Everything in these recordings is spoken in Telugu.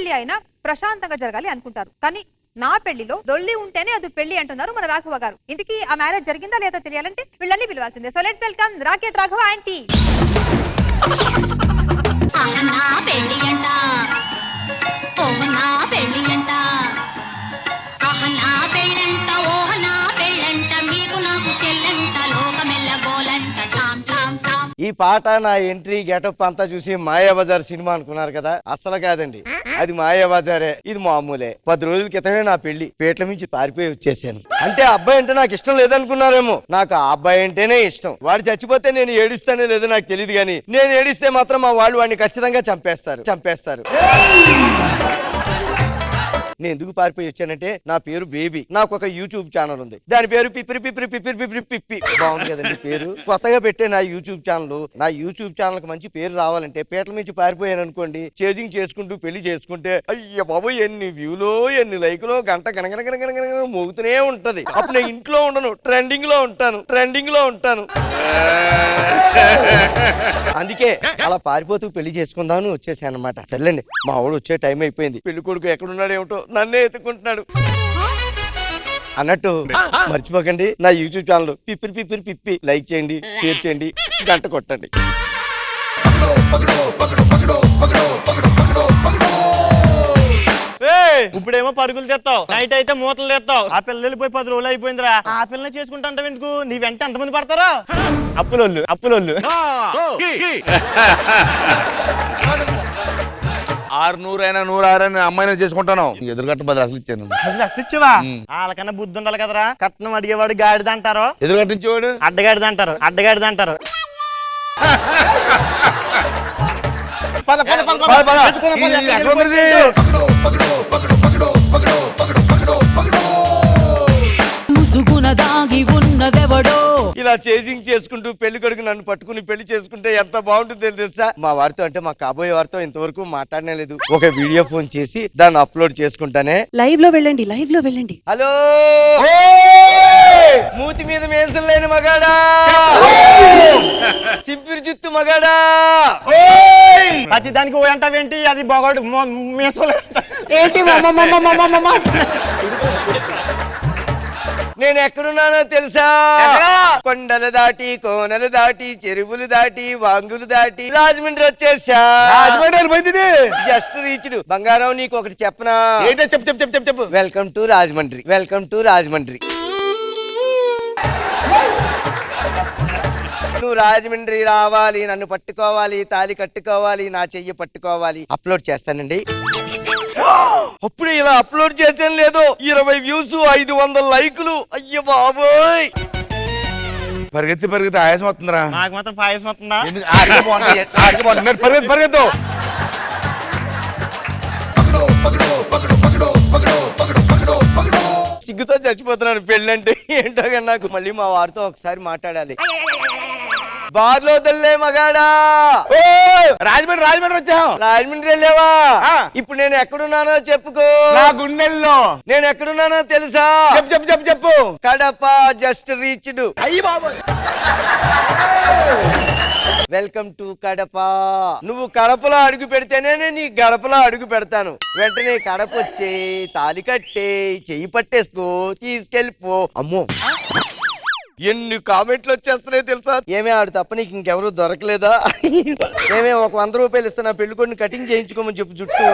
పెళ్లి అయినా ప్రశాంతంగా జరగాలి అనుకుంటారు. కానీ నా పెళ్లిలో దొల్లి ఉంటేనే అది పెళ్లి అంటున్నారు మన రాఘవ గారు. ఇందుకీ ఆ మ్యారేజ్ జరిగిందా లేదా తెలియాలంటే వీళ్ళని పిలవాల్సిందే. So let's welcome rocket Raghava aunty. ఈ పాట నా ఎంట్రీ గెటప్ అంతా చూసి మాయాబజార్ సినిమా అనుకున్నారు కదా, అస్సలు కాదండి. అది మాయాబజారే, ఇది మామూలే. 10 రోజుల క్రితమే నా పెళ్లి. పేట్ల నుంచి పారిపోయి వచ్చేసాను. అంటే అబ్బాయి అంటే నాకు ఇష్టం లేదనుకున్నారేమో. నాకు ఆ అబ్బాయి అంటేనే ఇష్టం. వాడు చచ్చిపోతే నేను ఏడుస్తానే లేదో నాకు తెలియదు, కానీ నేను ఏడిస్తే మాత్రం మా వాళ్ళు వాడిని ఖచ్చితంగా చంపేస్తారు. నేను ఎందుకు పారిపోయి వచ్చానంటే, నా పేరు బేబీ. నాకు ఒక యూట్యూబ్ ఛానల్ ఉంది. దాని పేరు పిప్పిరి పిప్పిరి పిప్పిరి పిప్పిరి పిప్పి. బాగుంది కదండి పేరు. కొత్తగా పెట్టే నా యూట్యూబ్ ఛానల్ కి మంచి పేరు రావాలంటే, పేటల నుంచి పారిపోయాను అనుకోండి, చేజింగ్ చేసుకుంటూ పెళ్లి చేసుకుంటే, అయ్య బాబు ఎన్ని వ్యూలో ఎన్ని లైకులో గంట గనగనగనగనగన మోగుతూనే ఉంటది. అప్పుడు నేను ఇంట్లో ఉండను, ట్రెండింగ్ లో ఉంటాను. అందుకే అలా పారిపోతూ పెళ్లి చేసుకుందామని వచ్చేసాను అనమాట. సర్లేండి, మా వాడు వచ్చే టైం అయిపోయింది. పెళ్లి కొడుకు ఎక్కడున్నాడు ఏమిటో, నన్నే ఎత్తుకుంటున్నాడు. అన్నట్టు మర్చిపోకండి, నా యూట్యూబ్ ఛానల్ పిప్పిరి పిప్పిరి పిప్పి లైక్ చేయండి, షేర్ చేయండి, గంట కొట్టండి. ఇప్పుడేమో పరుగులు తెస్తావు, నైట్ అయితే మూతలు తెస్తావు. ఆ పిల్లలు వెళ్ళిపోయి 10 రోజులు అయిపోయిందిరా. ఆ పిల్లని చేసుకుంటా ఎందుకు? నీ వెంట ఎంతమంది పడతారో? అప్పులోళ్ళు 600 అయినా 106 అమ్మాయిని చేసుకుంటాను. ఎదురుగట్ట 10 లక్షలు ఇచ్చాను. అసలు ఇచ్చావా? వాళ్ళకన్నా బుద్ధి ఉండాలి కదరా. కట్నం అడిగేవాడు గాడిద అంటారు, ఎదురుగట్టించేవాడు అడ్డగాడిద అంటారు. ఇలా చేజింగ్ చేసుకుంటూ పెళ్లి కొడుకు నన్ను పట్టుకుని పెళ్లి చేసుకుంటే ఎంత బాగుంటుంది తెలుసా? మా వారితో అంటే మా కాబోయే వారితో ఇంతవరకు మాట్లాడనే లేదు. ఒక వీడియో ఫోన్ చేసి దాన్ని అప్లోడ్ చేసుకుంటానే. లైవ్ లో వెళ్ళండి. హలో, మూతి మీద మేసం లేని మగాడా, సింపిరి జుత్తు మగాడా, ప్రతి దానికి ఓ అంటావేంటి? అది బాగోడు ఏంటి? నేను ఎక్కడున్నానో తెలుసా? కొండలు దాటి, కోనలు దాటి, చెరువులు దాటి, వాంగులు దాటి రాజమండ్రి వచ్చేసా. Just reached. బంగారం, నీకు ఒకటి చెప్పనా? చెప్పు. Welcome to Rajahmundry. నువ్వు రాజమండ్రి రావాలి, నన్ను పట్టుకోవాలి, తాళి కట్టుకోవాలి, నా చెయ్యి పట్టుకోవాలి. అప్లోడ్ చేస్తానండి. అప్పుడు ఇలా అప్లోడ్ చేసాను లేదో, 20 వ్యూస్, 500 లైకులు. అయ్య బాబోయ్, పరిగెత్తి ఆయాసం వస్తుందిరా. నాకు మాత్రం పాయసం వస్తుందా? పరిగెత్తు. సిగ్గుతో చచ్చిపోతున్నాను. పెళ్ళంటే ఏంటో కానీ నాకు. మళ్ళీ మా వారితో ఒకసారి మాట్లాడాలి. బార్లో వదలలే మగాడా. రాజమండ్రి వచ్చావు. రాజమండ్రి వెళ్ళావా? ఇప్పుడు నేను ఎక్కడున్నానో చెప్పుకో. నా గుండెల్లో. నేను ఎక్కడున్నానో తెలుసా? చెప్పు. Kadapa just reached. Welcome to Kadapa. నువ్వు కడపలో అడుగు పెడితేనే నీ గడపలో అడుగు పెడతాను. వెంటనే కడప వచ్చే, తాలి కట్టే, చెయ్యి పట్టేసుకో, తీసుకెళ్ళిపో. అమ్మో, ఎన్ని కామెంట్లు వచ్చేస్తున్నాయి తెలుసా? ఏమే ఆడు తప్ప నీకు ఇంకెవరు దొరకలేదా? ఏమే ఒక 100 రూపాయలు ఇస్తున్నా, పెళ్లికొడిని కటింగ్ చేయించుకోమని చెప్పు జుట్టు.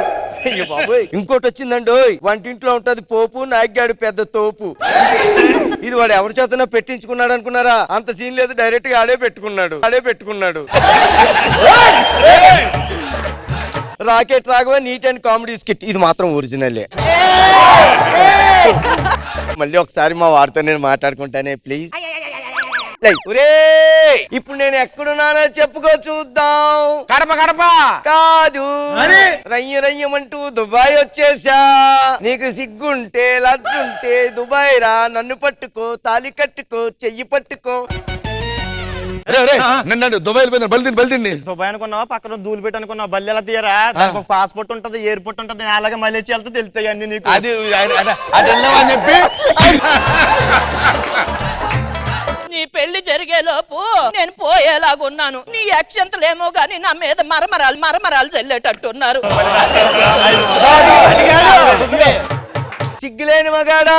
అయ్యో బాబోయ్, ఇంకోటి వచ్చిందండి. వంటింట్లో ఉంటది పోపు, నాయకుడు పెద్ద తోపు. ఇది వాడు ఎవరి చేతనా పెట్టించుకున్నాడు అనుకున్నారా? అంత సీన్ లేదు, డైరెక్ట్ గా ఆడే పెట్టుకున్నాడు. Rocket Raghava neat and comedy skit. ఇది మాత్రం ఒరిజినలే. మళ్ళీ ఒకసారి మా వారితో నేను మాట్లాడుకుంటానే ప్లీజ్. ఇప్పుడు నేను ఎక్కడున్నానో చెప్పుకో చూద్దాం. కడప కాదు, రయ్యమంటూ దుబాయ్ వచ్చేసా. నీకు సిగ్గుంటే లజ్జుంటే దుబాయ్ రా, నన్ను పట్టుకో, తాలి కట్టుకో, చెయ్యి పట్టుకో. దుబాయ్ బలితిండి. దుబాయ్ అనుకున్నావా? పక్కన ధూళి పెట్టి అనుకున్నావు? బల్లి ఎలా తీయరా? దానికి ఒక పాస్పోర్ట్ ఉంటది, ఎయిర్పోర్ట్ ఉంటది. అలాగే మలేషియా వెళ్తే తెలుస్తాయి అన్ని నీకు. అది వెళ్ళమని చెప్పి నీ పెళ్లి జరిగే జరిగేలోపు నేను పోయేలాగున్నాను. నీ అక్షంతలేమో గాని నా మీద మరమరాలు చల్లేటట్టున్నారు. సిగ్గులేని మగాడా,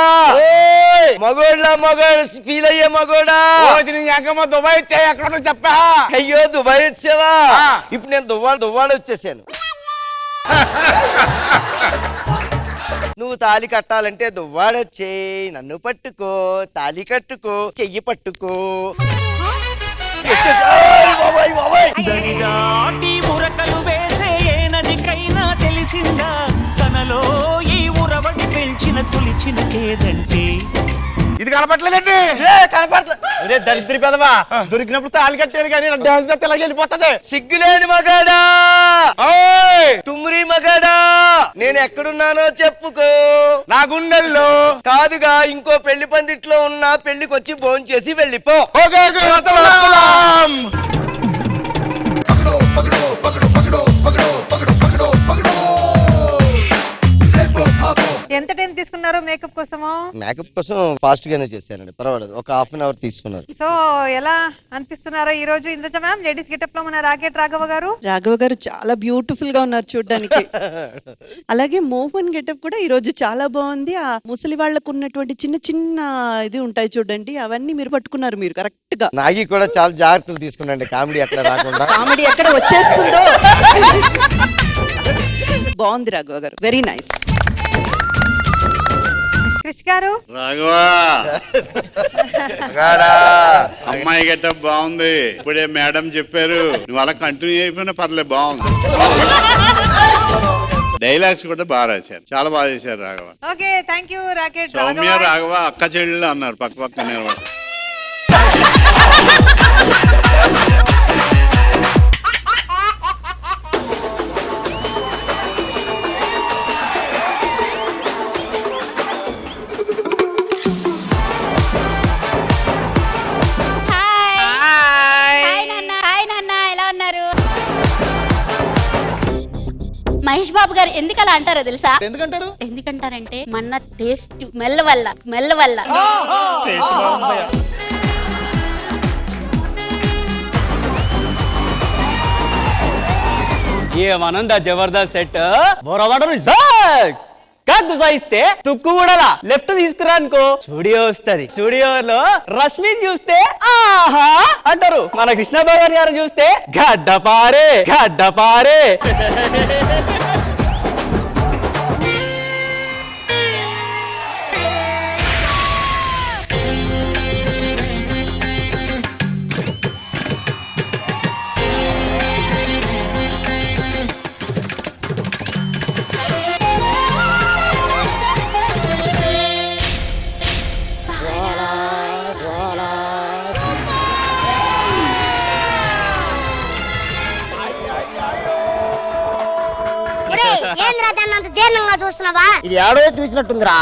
మగోడ్లా మగోడు ఫీల్ అయ్యే మగోడా. దుబాయ్ వచ్చాయి అక్కడ చెప్పా. అయ్యో దుబాయ్ వచ్చావా? ఇప్పుడు నేను దువ్వాడ వచ్చేసాను. నువ్వు తాళి కట్టాలంటే దువ్వాడొచ్చేయి, నన్ను పట్టుకో, తాళి కట్టుకో, చెయ్యి పట్టుకో. దరిదాటి ఉరకలు వేసే ఏ నదికైనా తెలిసిందా తనలో ఈ ఉరవడి పెంచిన తొలిచిన కేదంటే. ఇది కనపట్లేదండి. రే దరిద్రి పెదవా, దొరికినప్పుడు తాళి కట్టేది కానీ డాన్స్ చేస్తే ఇలాగ వెళ్ళిపోతుంది. సిగ్గులేని మగాడా, టుమ్రి మగాడా, నేను ఎక్కడున్నానో చెప్పుకో. నా గుండెల్లో కాదుగా, ఇంకో పెళ్లి పందిట్లో ఉన్నా పెళ్లికొచ్చి భోంచేసి చేసి వెళ్ళిపో. ఎంత టైం తీసుకున్నారు మేకప్ కోసము? మేకప్ కోసం ఫాస్ట్ గానే చేశానండి, పర్వాలేదు. ఒక హాఫ్ అన్ అవర్ తీసుకున్నారు. సో ఎలా అనిపిస్తున్నారో ఈ రోజు ఇంద్రజ మ్యామ్, లేడీస్ గెటప్ లో మన రాఘవ గారు? రాఘవ గారు చాలా బ్యూటిఫుల్ గా ఉన్నారు చూడ్డానికి. అలాగే మోహన్ గెటప్ కూడా ఈ రోజు చాలా బాగుంది. ఆ ముసలి వాళ్ళకు ఉన్నటువంటి చిన్న చిన్న ఇది ఉంటాయి చూడండి, అవన్నీ మీరు పట్టుకున్నారు మీరు కరెక్ట్ గా. నాగి కూడా చాలా జాగ్రత్తలు తీసుకున్నాండి, కామెడీ ఎక్కడ రాకుండా. కామెడీ ఎక్కడ వచ్చేస్తుందో. బాగుంది రాఘవ గారు, వెరీ నైస్. క్రిష్ గారు? రాఘవా, అమ్మాయి గెటప్ బాగుంది. ఇప్పుడే మేడం చెప్పారు, నువ్వు అలా కంటిన్యూ అయిపోయినా పర్లేదు, బాగుంది. డైలాగ్స్ కూడా బాగా రాశారు, చాలా బాగా చేశారు Raghava. Okay, thank you Rakesh. Soumya Raghava అక్క చెల్లెళ్ళు అన్నారు, పక్క పక్క నిలబడి. మహేష్ బాబు గారు ఎందుకు అలా అంటారో తెలుసా? ఎందుకంటారు? ఎందుకంటారంటే మన టేస్ట్ మెల్ల వల్ల ఏమనందా జబర్దస్త్ సెట్. గుసాయిస్తే తుక్కు కూడా లెఫ్ట్ తీసుకురా అనుకో, స్టూడియో వస్తుంది. స్టూడియోలో రష్మిని చూస్తే ఆహా అంటారు, మన కృష్ణ భగవాన్ గారు చూస్తే గడ్డపారే. చూస్తున్నావా? ఇది ఏడో చూసినట్టుందిరా.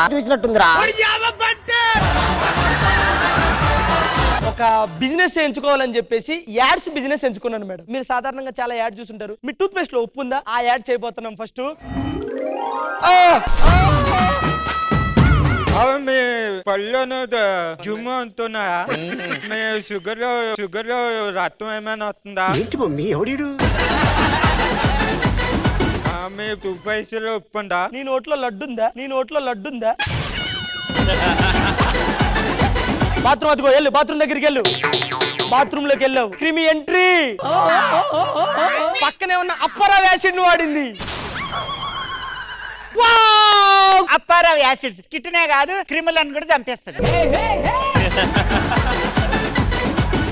ఒక బిజినెస్ ఎంచుకోవాలని చెప్పేసి యాడ్స్ బిజినెస్ ఎంచుకున్నాను మేడం. మీరు సాధారణంగా చాలా యాడ్ చూసుంటారు. మీ టూత్ పేస్ట్ లో ఉప్పు ఉందా? ఆ యాడ్ చేయబోతున్నాం ఫస్ట్. మీ పళ్ళను జుమ్ము అంటున్నాయా? మీ షుగర్ లో రక్తం ఏమైనా వస్తుందా? ఏంటి మమ్మీ ఎవడు? మీ టూత్ పేస్ట్ లో ఉప్పు ఉందా? నీ నోట్లో లడ్డుందా? బాత్రూమ్ అదిగో, వెళ్ళు బాత్రూమ్ దగ్గరికి వెళ్ళు. బాత్రూమ్ లోకి వెళ్ళావు, క్రిమి ఎంట్రీ. పక్కనే ఉన్న అప్పరావ్ యాసిడ్ వాడింది. అప్పారావు యాసిడ్స్ కిట్నే కాదు, క్రిములను కూడా చంపేస్తుంది.